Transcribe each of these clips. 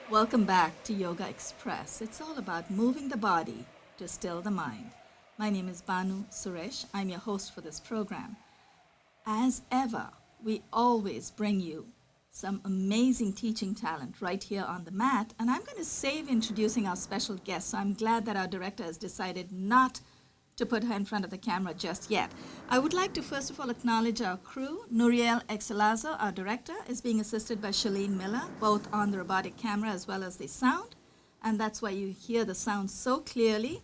Welcome back to Yoga Express. It's all about moving the body to still the mind. My name is Banu Suresh. I'm your host for this program. As ever, we always bring you some amazing teaching talent right here on the mat. And I'm going to save introducing our special guest. So I'm glad that our director has decided not to put her in front of the camera just yet. I would like to first of all acknowledge our crew. Nuriel Exelazo, our director, is being assisted by Shalene Miller, both on the robotic camera as well as the sound. And that's why you hear the sound so clearly.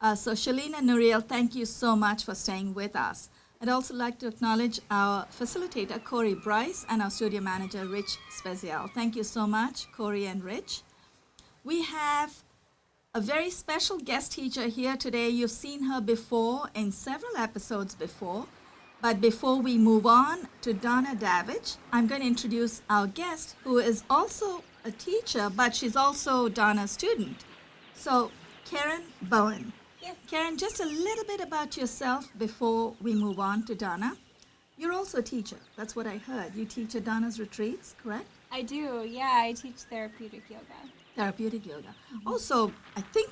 So Shalene and Nuriel, thank you so much for staying with us. I'd also like to acknowledge our facilitator, Corey Bryce, and our studio manager, Rich Spezial. Thank you so much, Corey and Rich. We have a very special guest teacher here today. You've seen her before in several episodes before. But before we move on to Donna Davidge, I'm going to introduce our guest, who is also a teacher, but she's also Donna's student. So, Kerin Bowen. Yes. Kerin, just a little bit about yourself before we move on to Donna. You're also a teacher. That's what I heard. You teach at Donna's retreats, correct? I do, yeah. I teach therapeutic yoga. Therapeutic yoga. Also, I think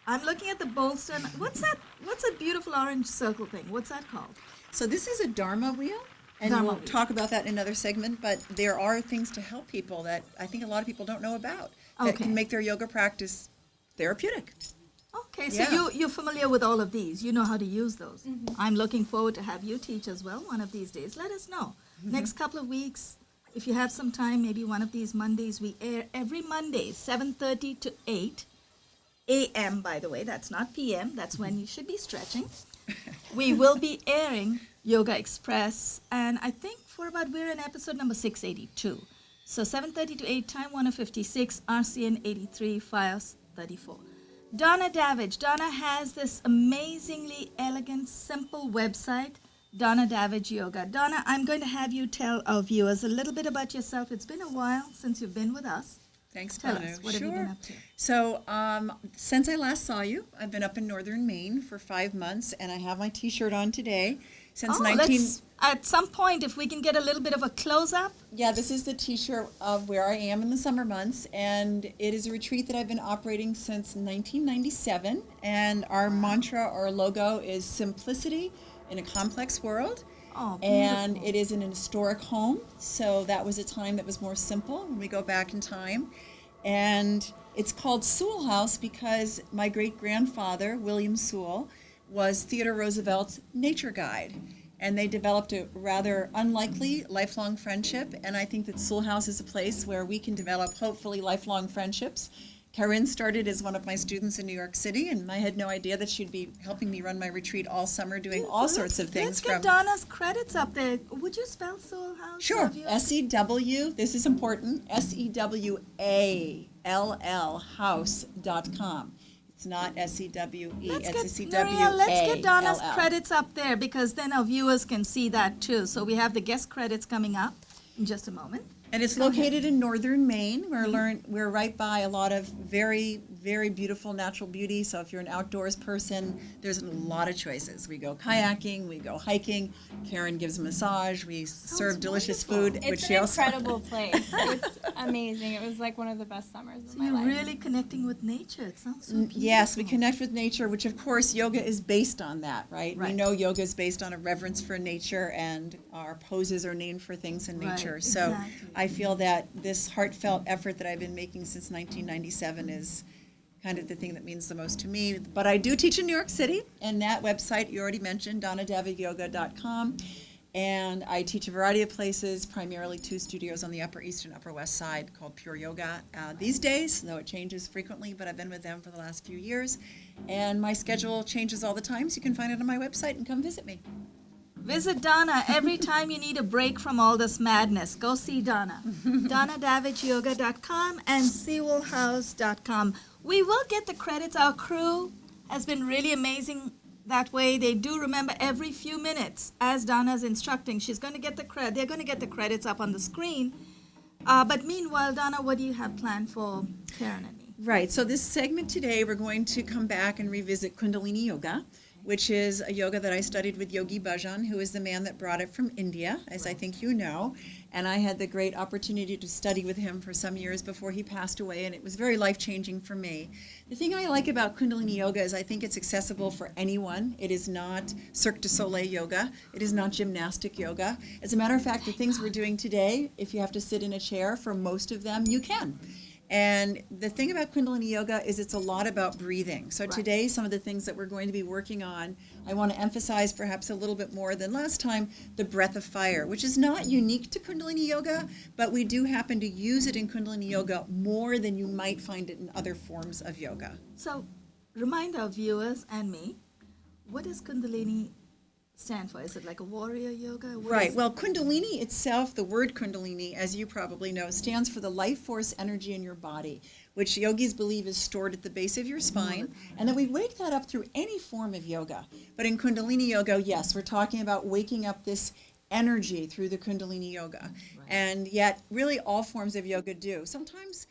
I'm looking at the bolster. What's that? What's a beautiful orange circle thing? What's that called? So this is a Dharma wheel, and Dharma we'll wheel. talk about that in another segment, but there are things to help people that I think a lot of people don't know about that Okay. can make their yoga practice therapeutic. Okay, so Yeah. you're familiar with all of these. You know how to use those. I'm looking forward to have you teach as well one of these days. Let us know. Next couple of weeks, if you have some time, maybe one of these Mondays, we air every Monday, 7:30 to 8 a.m., by the way. That's not p.m. That's when you should be stretching. We will be airing Yoga Express, and I think we're in episode number 682. So 7:30 to 8, time 156, RCN 83, FiOS 34. Donna Davidge. Donna has this amazingly elegant, simple website, Donna Davidge Yoga. Donna, I'm going to have you tell our viewers a little bit about yourself. It's been a while since you've been with us. Thanks, Tell Banu. us, what have you been up to? So since I last saw you, I've been up in northern Maine for 5 months, and I have my T-shirt on today. Since Let's, at some point, if we can get a little bit of a close-up. Yeah, this is the T-shirt of where I am in the summer months, and it is a retreat that I've been operating since 1997, and our mantra or logo is simplicity in a complex world. Oh, And beautiful. it is in an historic home, so that was a time that was more simple when we go back in time. And it's called Sewell House because my great-grandfather, William Sewell, was Theodore Roosevelt's nature guide. And they developed a rather unlikely lifelong friendship, and I think that Sewell House is a place where we can develop, hopefully, lifelong friendships. Kerin started as one of my students in New York City, and I had no idea that she'd be helping me run my retreat all summer, doing all sorts of things. Let's get Donna's credits up there. Would you spell Soul House? Sure. Of yours? S-E-W, this is important, S-E-W-A-L-L house.com. It's not S-E-W-E, it's S-E-W-A-L-L. Let's get Donna's credits up there, because then our viewers can see that too. So we have the guest credits coming up in just a moment. And it's located in northern Maine. We're right by a lot of very, very beautiful natural beauty. So if you're an outdoors person, there's a lot of choices. We go kayaking, we go hiking. Kerin gives a massage. We serve delicious wonderful. food. It's an incredible place. It's amazing. It was like one of the best summers of So my you're life. really connecting with nature. It sounds so beautiful. Yes, we connect with nature, which of course yoga is based on that, right? We Right. know yoga is based on a reverence for nature, and our poses are named for things in Right, nature. So exactly. I feel that this heartfelt effort that I've been making since 1997 is kind of the thing that means the most to me. But I do teach in New York City, and that website you already mentioned, donnadavidyoga.com. And I teach a variety of places, primarily 2 studios on the Upper East and Upper West Side called Pure Yoga these days, though it changes frequently, but I've been with them for the last few years. And my schedule changes all the time, so you can find it on my website and come visit me. Visit Donna every time you need a break from all this madness. Go see Donna. DonnaDavidgeYoga.com and SewellHouse.com. We will get the credits. Our crew has been really amazing that way. They do remember every few minutes, as Donna's instructing. She's going to get the credit. They're going to get the credits up on the screen. But meanwhile, Donna, what do you have planned for Kerin and me? Right, so this segment today, we're going to come back and revisit Kundalini Yoga, which is a yoga that I studied with Yogi Bhajan, who is the man that brought it from India, as I think you know. And I had the great opportunity to study with him for some years before he passed away, and it was very life-changing for me. The thing I like about Kundalini Yoga is I think it's accessible for anyone. It is not Cirque du Soleil yoga. It is not gymnastic yoga. As a matter of fact, the things we're doing today, if you have to sit in a chair, for most of them, you can. And the thing about Kundalini Yoga is it's a lot about breathing. So today, some of the things that we're going to be working on, I want to emphasize perhaps a little bit more than last time, the breath of fire, which is not unique to Kundalini Yoga, but we do happen to use it in Kundalini Yoga more than you might find it in other forms of yoga. So, remind our viewers and me, what does Kundalini stand for? Is it like a warrior yoga? Right. Well, Kundalini itself, the word Kundalini, as you probably know, stands for the life force energy in your body, which yogis believe is stored at the base of your spine, and then we wake that up through any form of yoga. But in Kundalini Yoga, yes, we're talking about waking up this energy through the Kundalini Yoga. Right. And yet, really all forms of yoga do. Sometimes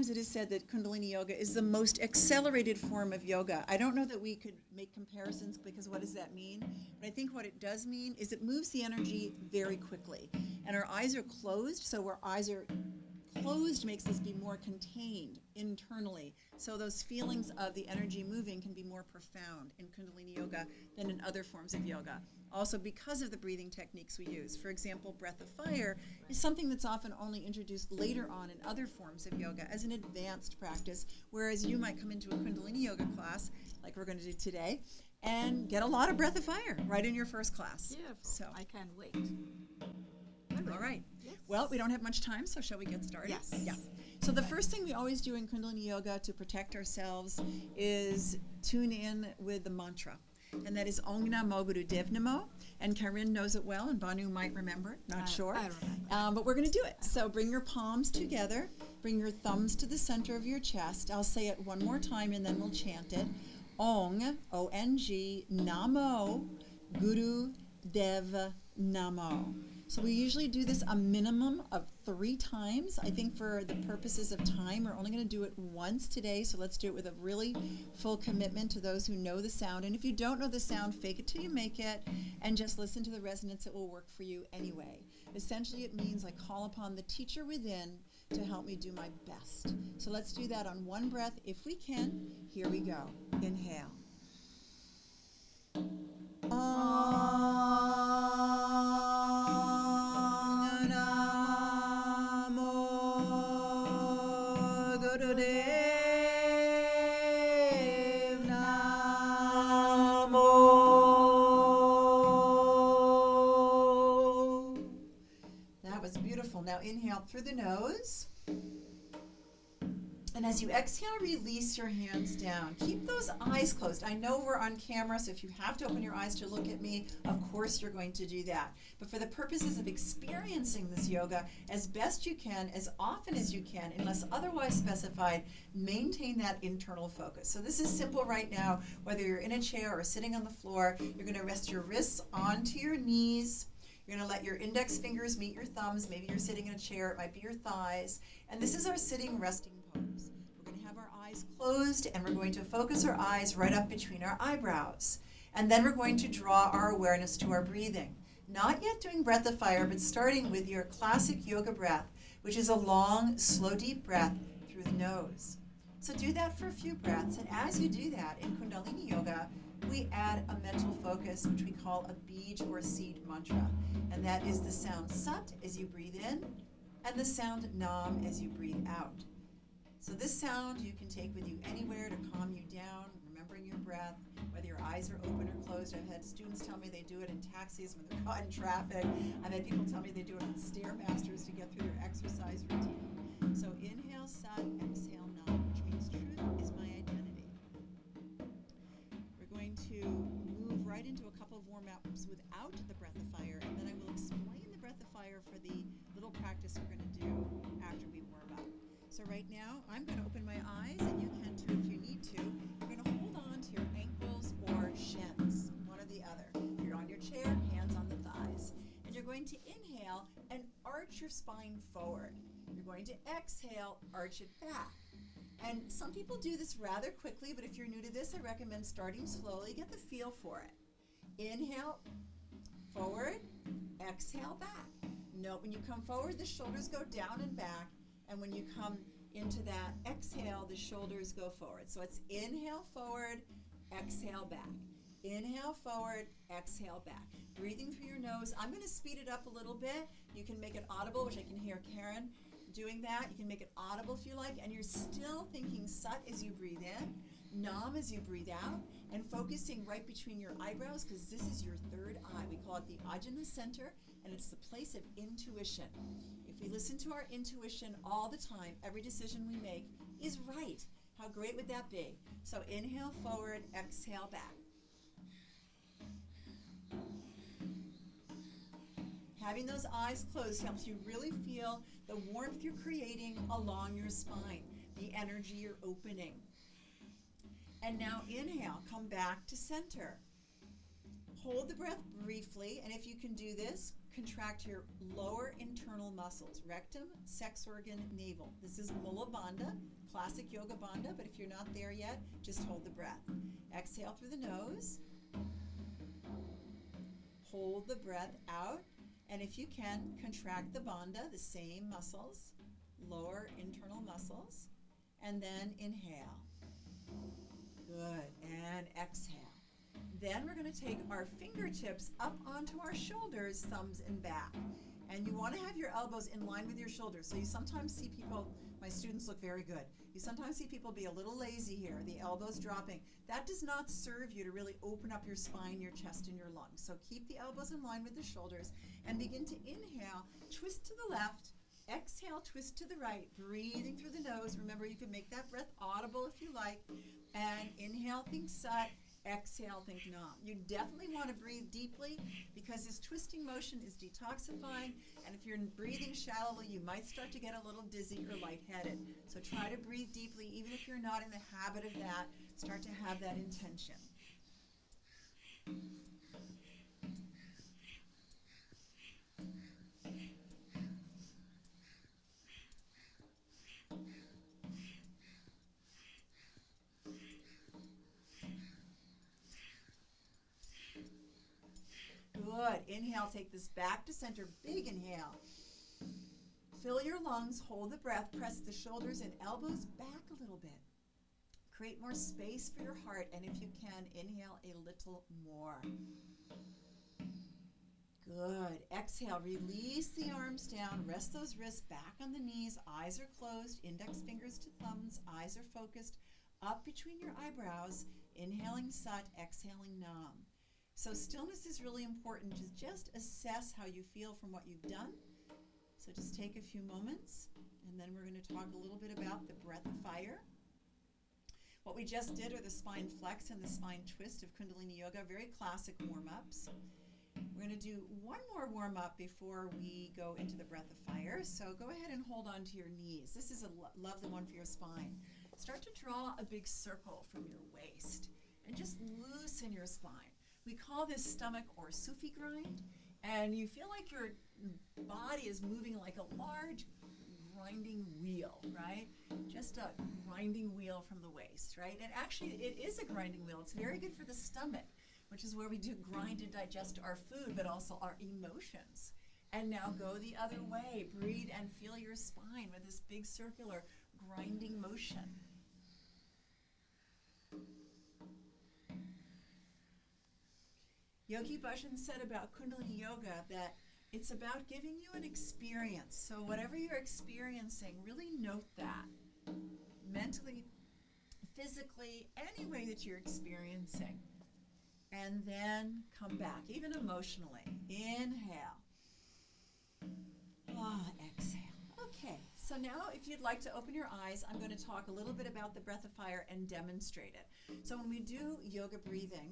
it is said that Kundalini Yoga is the most accelerated form of yoga. I don't know that we could make comparisons because what does that mean? But I think what it does mean is it moves the energy very quickly. And our eyes are closed, so our eyes are closed makes us be more contained internally. So those feelings of the energy moving can be more profound in Kundalini Yoga than in other forms of yoga. Also because of the breathing techniques we use. For example, breath of fire is something that's often only introduced later on in other forms of yoga as an advanced practice, whereas you might come into a Kundalini Yoga class, like we're going to do today, and get a lot of breath of fire right in your first class. Yeah, so I can't wait. All right. Yes. Well, we don't have much time, so shall we get started? Yes. Yeah. So the first thing we always do in Kundalini Yoga to protect ourselves is tune in with the mantra. And that is Om Namo Gurudev Namo. And Kerin knows it well, and Banu might remember it, not sure. I remember. But we're going to do it. So bring your palms together. Bring your thumbs to the center of your chest. I'll say it one more time, and then we'll chant it. Ong, O-N-G, Namo, Guru Dev Namo. So we usually do this a minimum of 3 times. I think for the purposes of time, we're only going to do it once today. So let's do it with a really full commitment to those who know the sound. And if you don't know the sound, fake it till you make it and just listen to the resonance. It will work for you anyway. Essentially, it means I call upon the teacher within to help me do my best. So let's do that on one breath if we can. Here we go. Inhale. That was beautiful. Now inhale through the nose. And as you exhale, release your hands down. Keep those eyes closed. I know we're on camera, so if you have to open your eyes to look at me, of course you're going to do that. But for the purposes of experiencing this yoga, as best you can, as often as you can, unless otherwise specified, maintain that internal focus. So this is simple right now, whether you're in a chair or sitting on the floor. You're going to rest your wrists onto your knees. You're going to let your index fingers meet your thumbs. Maybe you're sitting in a chair. It might be your thighs. And this is our sitting resting pose. We're going to have our eyes closed, and we're going to focus our eyes right up between our eyebrows. And then we're going to draw our awareness to our breathing. Not yet doing breath of fire, but starting with your classic yoga breath, which is a long, slow, deep breath through the nose. So do that for a few breaths. And as you do that in Kundalini Yoga, we add a mental focus, which we call a bij or seed mantra. And that is the sound sat as you breathe in, and the sound nam as you breathe out. So this sound you can take with you anywhere to calm you down, remembering your breath, whether your eyes are open or closed. I've had students tell me they do it in taxis when they're caught in traffic. I've had people tell me they do it on Stairmasters to get through their exercise routine. So inhale Sat, exhale Nam, which means truth is my identity. We're going to move right into a couple of warm-ups without the breath of fire, and then I will explain the breath of fire for the little practice we're going to do after we warm up. So right now, I'm going to open my eyes, and you can too if you need to. You're going to hold on to your ankles or shins, one or the other. If you're on your chair, hands on the thighs. And you're going to inhale and arch your spine forward. You're going to exhale, arch it back. And some people do this rather quickly, but if you're new to this, I recommend starting slowly. Get the feel for it. Inhale, forward, exhale, back. Note when you come forward, the shoulders go down and back. And when you come into that exhale, the shoulders go forward. So it's inhale forward, exhale back. Inhale forward, exhale back. Breathing through your nose. I'm going to speed it up a little bit. You can make it audible, which I can hear Kerin doing that. You can make it audible if you like, and you're still thinking Sat as you breathe in, Nam as you breathe out, and focusing right between your eyebrows, because this is your third eye. We call it the Ajna center, and it's the place of intuition. If we listen to our intuition all the time, every decision we make is right. How great would that be? So inhale forward, exhale back. Having those eyes closed helps you really feel the warmth you're creating along your spine, the energy you're opening. And now inhale, come back to center. Hold the breath briefly, and if you can do this, contract your lower internal muscles, rectum, sex organ, navel. This is Mula Bandha, classic yoga bandha, but if you're not there yet, just hold the breath. Exhale through the nose. Hold the breath out. And if you can, contract the bandha, the same muscles, lower internal muscles, and then inhale. Good, and exhale. Then we're going to take our fingertips up onto our shoulders, thumbs and back. And you want to have your elbows in line with your shoulders. So you sometimes see people, my students look very good. You sometimes see people be a little lazy here, the elbows dropping. That does not serve you to really open up your spine, your chest, and your lungs. So keep the elbows in line with the shoulders and begin to inhale, twist to the left, exhale, twist to the right, breathing through the nose. Remember, you can make that breath audible if you like. And inhale, think Sat. Exhale, think Nam. You definitely want to breathe deeply because this twisting motion is detoxifying, and if you're breathing shallowly, you might start to get a little dizzy or lightheaded. So try to breathe deeply, even if you're not in the habit of that. Start to have that intention. Good. Inhale, take this back to center. Big inhale. Fill your lungs, hold the breath, press the shoulders and elbows back a little bit. Create more space for your heart, and if you can, inhale a little more. Good. Exhale, release the arms down, rest those wrists back on the knees, eyes are closed, index fingers to thumbs, eyes are focused up between your eyebrows, inhaling Sat, exhaling Nam. So stillness is really important to just assess how you feel from what you've done. So just take a few moments, and then we're going to talk a little bit about the breath of fire. What we just did are the spine flex and the spine twist of Kundalini Yoga, very classic warm-ups. We're going to do one more warm-up before we go into the breath of fire. So go ahead and hold on to your knees. This is a lovely one for your spine. Start to draw a big circle from your waist and just loosen your spine. We call this stomach or Sufi grind, and you feel like your body is moving like a large grinding wheel, right? Just a grinding wheel from the waist, right? And actually, it is a grinding wheel. It's very good for the stomach, which is where we do grind and digest our food, but also our emotions. And now go the other way. Breathe and feel your spine with this big circular grinding motion. Yogi Bhajan said about Kundalini Yoga that it's about giving you an experience. So whatever you're experiencing, really note that. mentally, physically, any way that you're experiencing. And then come back, even emotionally. Inhale. Exhale. Okay, so now if you'd like to open your eyes, I'm going to talk a little bit about the breath of fire and demonstrate it. So when we do yoga breathing,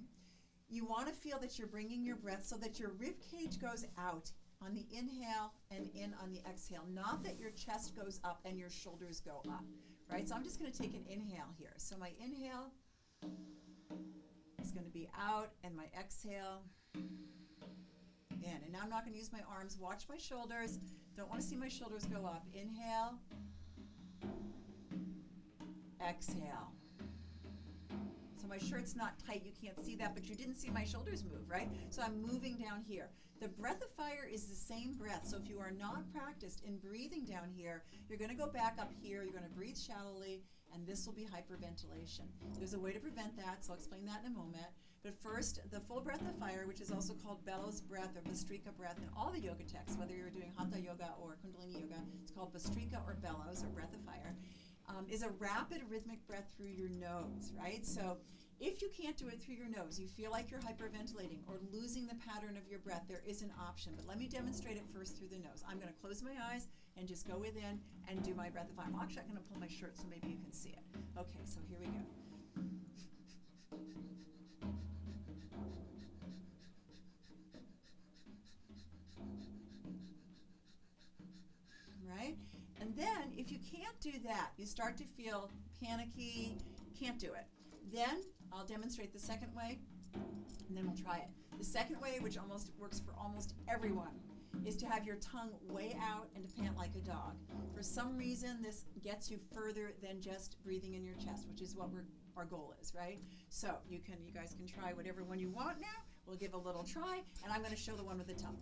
you want to feel that you're bringing your breath so that your rib cage goes out on the inhale and in on the exhale, not that your chest goes up and your shoulders go up, right? So I'm just going to take an inhale here. So my inhale is going to be out and my exhale in. And now I'm not going to use my arms. Watch my shoulders. Don't want to see my shoulders go up. Inhale, exhale. So my shirt's not tight, you can't see that, but you didn't see my shoulders move, right? So I'm moving down here. The breath of fire is the same breath. So if you are not practiced in breathing down here, you're going to go back up here, you're going to breathe shallowly, and this will be hyperventilation. There's a way to prevent that, so I'll explain that in a moment. But first, the full breath of fire, which is also called bellows breath or Bhastrika breath in all the yoga texts, whether you're doing Hatha yoga or Kundalini yoga, it's called Bhastrika or bellows or breath of fire. Is a rapid rhythmic breath through your nose, right? So if you can't do it through your nose, you feel like you're hyperventilating or losing the pattern of your breath, there is an option. But let me demonstrate it first through the nose. I'm going to close my eyes and just go within and do my breath of fire. Actually, I'm going to pull my shirt so maybe you can see it. Okay, so here we go. Right? And then if you can't do that, you start to feel panicky, can't do it. Then I'll demonstrate the second way, and then we'll try it. The second way, which almost works for almost everyone, is to have your tongue way out and to pant like a dog. For some reason, this gets you further than just breathing in your chest, which is what our goal is, right? So you guys can try whatever one you want now. We'll give a little try, and I'm going to show the one with the tongue.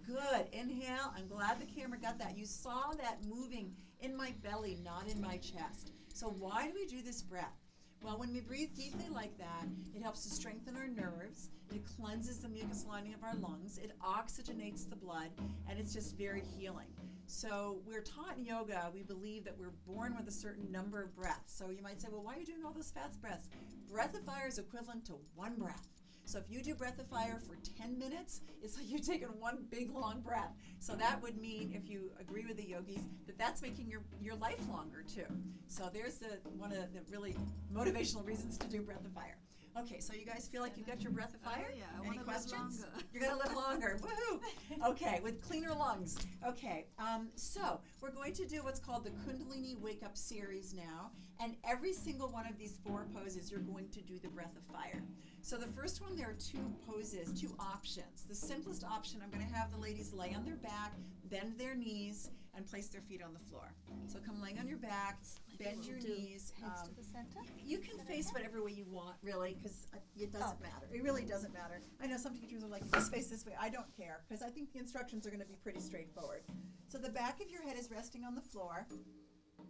Good. Inhale. I'm glad the camera got that. You saw that moving in my belly, not in my chest. So why do we do this breath? Well, when we breathe deeply like that, it helps to strengthen our nerves, it cleanses the mucus lining of our lungs, it oxygenates the blood, and it's just very healing. So we're taught in yoga, we believe that we're born with a certain number of breaths. So you might say, well, why are you doing all those fast breaths? Breath of fire is equivalent to one breath. So if you do breath of fire for 10 minutes, it's like you're taking one big long breath. So that would mean, if you agree with the yogis, that that's making your life longer too. So there's one of the really motivational reasons to do breath of fire. Okay, so you guys feel like you've got your breath of fire? Oh, yeah, I Any want to live questions? longer. You're going to live longer. Woohoo! Okay, with cleaner lungs. Okay, so we're going to do what's called the Kundalini Wake Up series now, and every single one of these 4 poses, you're going to do the breath of fire. So the first one, there are 2 poses, 2 options. The simplest option, I'm going to have the ladies lay on their back, bend their knees, and place their feet on the floor. So come laying on your back, bend your knees. Heads to the center. You can face whatever way you want, really, because it doesn't matter. It really doesn't matter. I know some teachers are like, just face this way. I don't care, because I think the instructions are going to be pretty straightforward. So the back of your head is resting on the floor.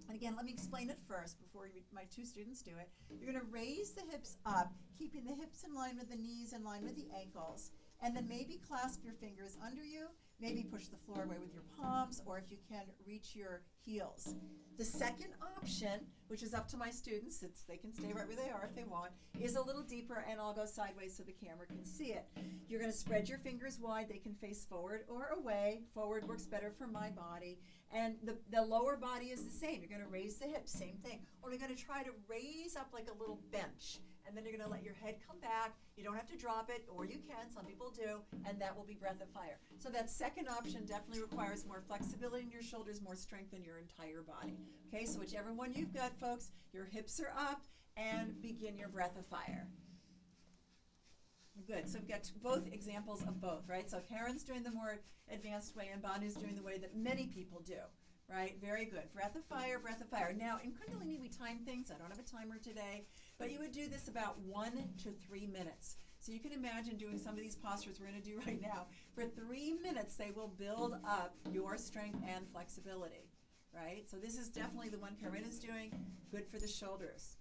And again, let me explain it first before my 2 students do it. You're going to raise the hips up, keeping the hips in line with the knees, in line with the ankles, and then maybe clasp your fingers under you, maybe push the floor away with your palms, or if you can, reach your heels. The second option, which is up to my students, they can stay right where they are if they want, is a little deeper, and I'll go sideways so the camera can see it. You're going to spread your fingers wide. They can face forward or away. Forward works better for my body. And the lower body is the same. You're going to raise the hips, same thing. Or you're going to try to raise up like a little bench. And then you're going to let your head come back. You don't have to drop it, or you can. Some people do. And that will be breath of fire. So that second option definitely requires more flexibility in your shoulders, more strength in your entire body. Okay, so whichever one you've got, folks, your hips are up, and begin your breath of fire. Good, so we've got both examples of both, right? So Kerin's doing the more advanced way, and Banu's doing the way that many people do, right? Very good. Breath of fire, breath of fire. Now, in Kundalini, we time things. I don't have a timer today, but you would do this about 1 to 3 minutes. So you can imagine doing some of these postures we're going to do right now. For 3 minutes, they will build up your strength and flexibility, right? So this is definitely the one Kerin is doing. Good for the shoulders.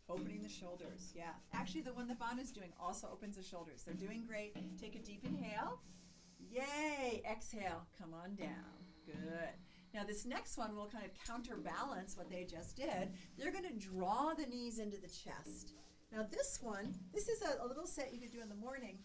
Opening the shoulders, yeah. Actually, the one that Bonna's doing also opens the shoulders. They're doing great. Take a deep inhale. Yay! Exhale, come on down. Good. Now this next one will kind of counterbalance what they just did. They're going to draw the knees into the chest. Now this one, this is a little set you could do in the morning.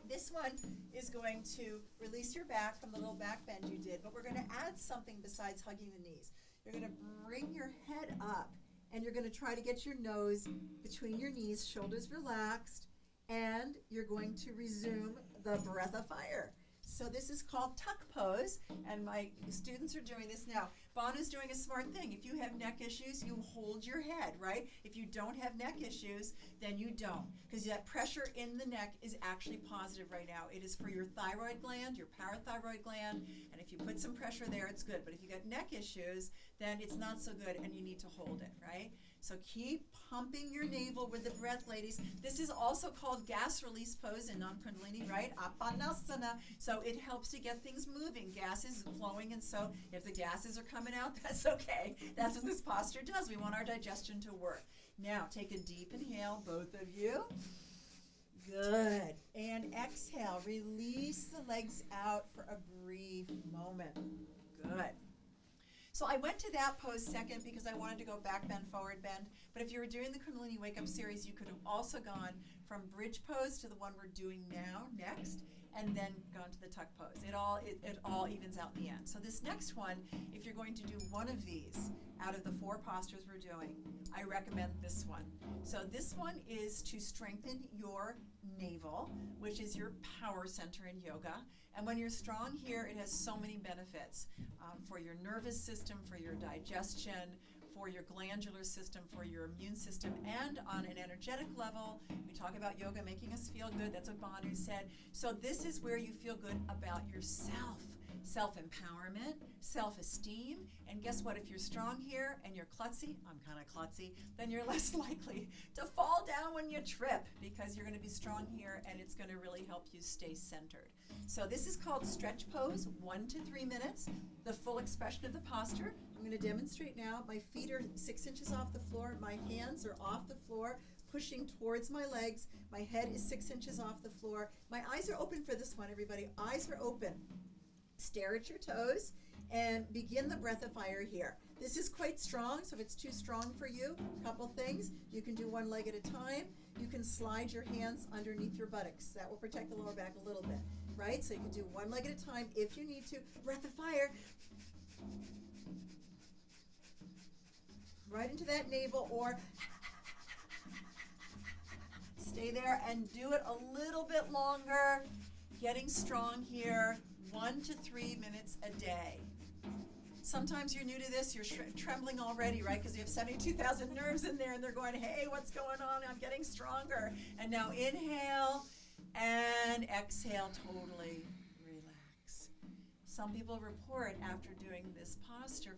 This one is going to release your back from the little back bend you did, but we're going to add something besides hugging the knees. You're going to bring your head up, and you're going to try to get your nose between your knees, shoulders relaxed, and you're going to resume the breath of fire. So this is called tuck pose, and my students are doing this now. Bonna's doing a smart thing. If you have neck issues, you hold your head, right? If you don't have neck issues, then you don't, because that pressure in the neck is actually positive right now. It is for your thyroid gland, your parathyroid gland, and if you put some pressure there, it's good. But if you got neck issues, then it's not so good, and you need to hold it, right? So keep pumping your navel with the breath, ladies. This is also called gas release pose in non-kundalini, right? Apanasana. So it helps to get things moving. Gas is flowing, and so if the gases are coming out, that's okay. That's what this posture does. We want our digestion to work. Now, take a deep inhale, both of you. Good. And exhale. Release the legs out for a brief moment. Good. So I went to that pose second because I wanted to go back bend, forward bend. But if you were doing the Kundalini Wake Up series, you could have also gone from bridge pose to the one we're doing now, next, and then gone to the tuck pose. It all evens out in the end. So this next one, if you're going to do one of these out of the 4 postures we're doing, I recommend this one. So this one is to strengthen your navel, which is your power center in yoga. And when you're strong here, it has so many benefits for your nervous system, for your digestion, for your glandular system, for your immune system, and on an energetic level. We talk about yoga making us feel good. That's what Bonu said. So this is where you feel good about yourself. Self-empowerment, self-esteem, and guess what? If you're strong here and you're klutzy, I'm kind of klutzy, then you're less likely to fall down when you trip because you're going to be strong here and it's going to really help you stay centered. So this is called stretch pose, 1 to 3 minutes, the full expression of the posture. I'm going to demonstrate now. My feet are 6 inches off the floor, my hands are off the floor, pushing towards my legs. My head is 6 inches off the floor. My eyes are open for this one, everybody. Eyes are open. Stare at your toes and begin the breath of fire here. This is quite strong, so if it's too strong for you, a couple things. You can do one leg at a time. You can slide your hands underneath your buttocks. That will protect the lower back a little bit, right? So you can do one leg at a time if you need to. Breath of fire. Right into that navel, or stay there and do it a little bit longer. Getting strong here, 1 to 3 minutes a day. Sometimes you're new to this, you're trembling already, right? Because you have 72,000 nerves in there and they're going, hey, what's going on? I'm getting stronger. And now inhale and exhale, totally relax. Some people report after doing this posture,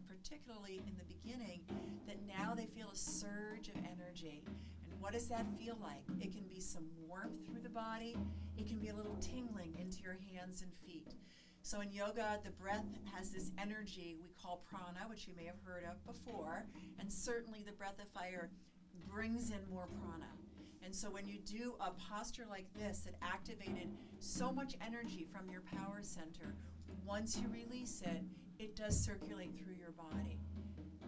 particularly in the beginning, that now they feel a surge of energy. And what does that feel like? It can be some warmth through the body. It can be a little tingling into your hands and feet. So in yoga, the breath has this energy we call prana, which you may have heard of before, and certainly the breath of fire brings in more prana. And so when you do a posture like this that activated so much energy from your power center, once you release it, it does circulate through your body.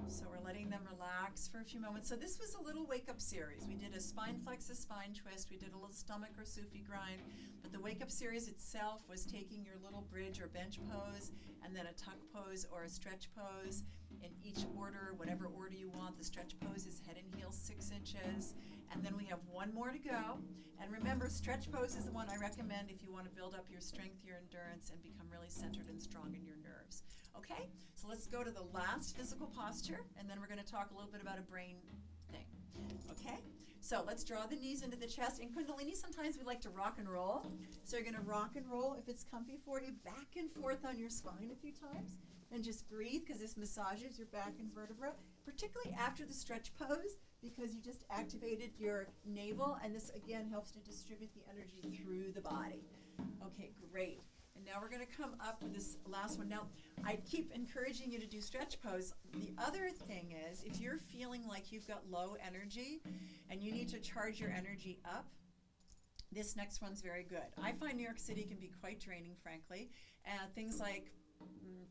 So we're letting them relax for a few moments. So this was a little wake-up series. We did a spine flex, a spine twist. We did a little stomach or Sufi grind. But the wake-up series itself was taking your little bridge or bench pose and then a tuck pose or a stretch pose in each order, whatever order you want. The stretch pose is head and heels 6 inches. And then we have one more to go. And remember, stretch pose is the one I recommend if you want to build up your strength, your endurance, and become really centered and strong in your nerves. Okay, so let's go to the last physical posture, and then we're going to talk a little bit about a brain thing. Okay, so let's draw the knees into the chest. In Kundalini, sometimes we like to rock and roll. So you're going to rock and roll, if it's comfy for you, back and forth on your spine a few times. And just breathe, because this massages your back and vertebra, particularly after the stretch pose, because you just activated your navel, and this again helps to distribute the energy through the body. Okay, great. And now we're going to come up with this last one. Now, I keep encouraging you to do stretch pose. The other thing is, if you're feeling like you've got low energy and you need to charge your energy up, this next one's very good. I find New York City can be quite draining, frankly. Things like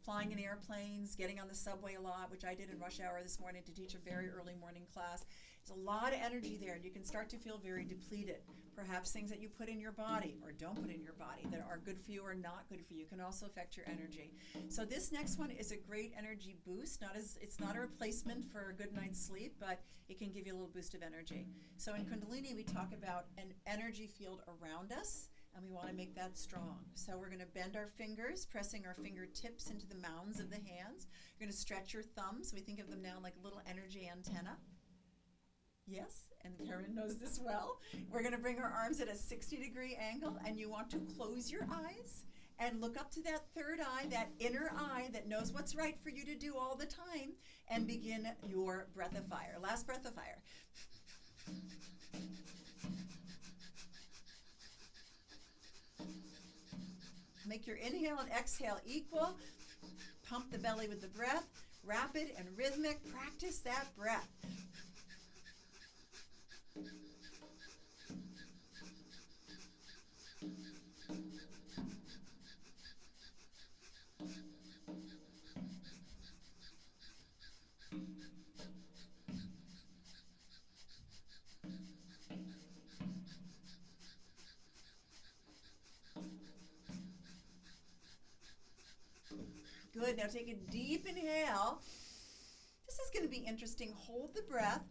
flying in airplanes, getting on the subway a lot, which I did in rush hour this morning to teach a very early morning class. There's a lot of energy there, and you can start to feel very depleted. Perhaps things that you put in your body or don't put in your body that are good for you or not good for you can also affect your energy. So this next one is a great energy boost. It's not a replacement for a good night's sleep, but it can give you a little boost of energy. So in Kundalini, we talk about an energy field around us, and we want to make that strong. So we're going to bend our fingers, pressing our fingertips into the mounds of the hands. You're going to stretch your thumbs. We think of them now like a little energy antenna. Yes, and Kerin knows this well. We're going to bring our arms at a 60-degree angle, and you want to close your eyes and look up to that third eye, that inner eye that knows what's right for you to do all the time, and begin your breath of fire. Last breath of fire. Make your inhale and exhale equal. Pump the belly with the breath. Rapid and rhythmic. Practice that breath. Good. Now take a deep inhale. This is going to be interesting. Hold the breath.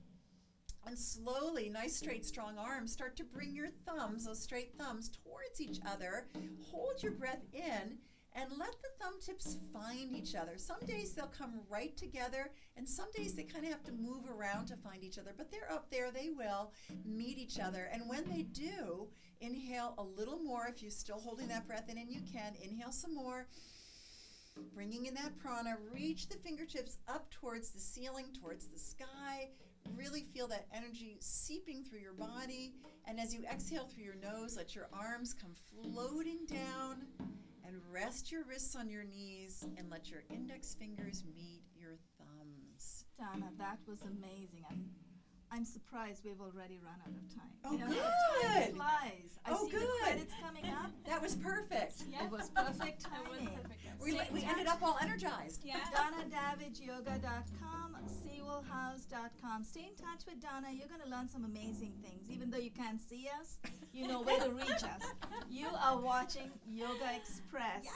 And slowly, nice straight strong arms, start to bring your thumbs, those straight thumbs, towards each other. Hold your breath in and let the thumb tips find each other. Some days they'll come right together, and some days they kind of have to move around to find each other, but they're up there, they will meet each other. And when they do, inhale a little more. If you're still holding that breath in, and you can, inhale some more. Bringing in that prana, reach the fingertips up towards the ceiling, towards the sky. Really feel that energy seeping through your body. And as you exhale through your nose, let your arms come floating down, and rest your wrists on your knees, and let your index fingers meet your thumbs. Donna, that was amazing. I'm surprised we've already run out of time. Oh, Time good. flies. I see Good. the credits coming up. That was perfect. Yeah. It was perfect It timing. was perfect. Yes. We ended up all energized. Yeah. DonnaDavidgeYoga.com, SeawellHouse.com. Stay in touch with Donna. You're going to learn some amazing things. Even though you can't see us, you know where to reach us. You are watching Yoga Express. Yeah.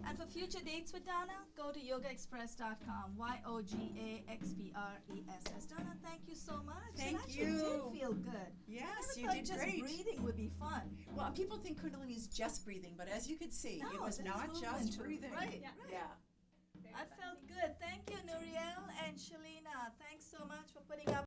And for future dates with Donna, go to yogaexpress.com, YOGAXPRESS. Donna, thank you so much. Thank It actually you. did feel good. Yes, I you never did thought great. just breathing would be fun. Well, people think Kundalini is just breathing, but as you could see, it was there's not movement just too. breathing. Right, Yeah. right. Yeah. I felt good. Thank you, Nuriel and Shalina. Thanks so much for putting up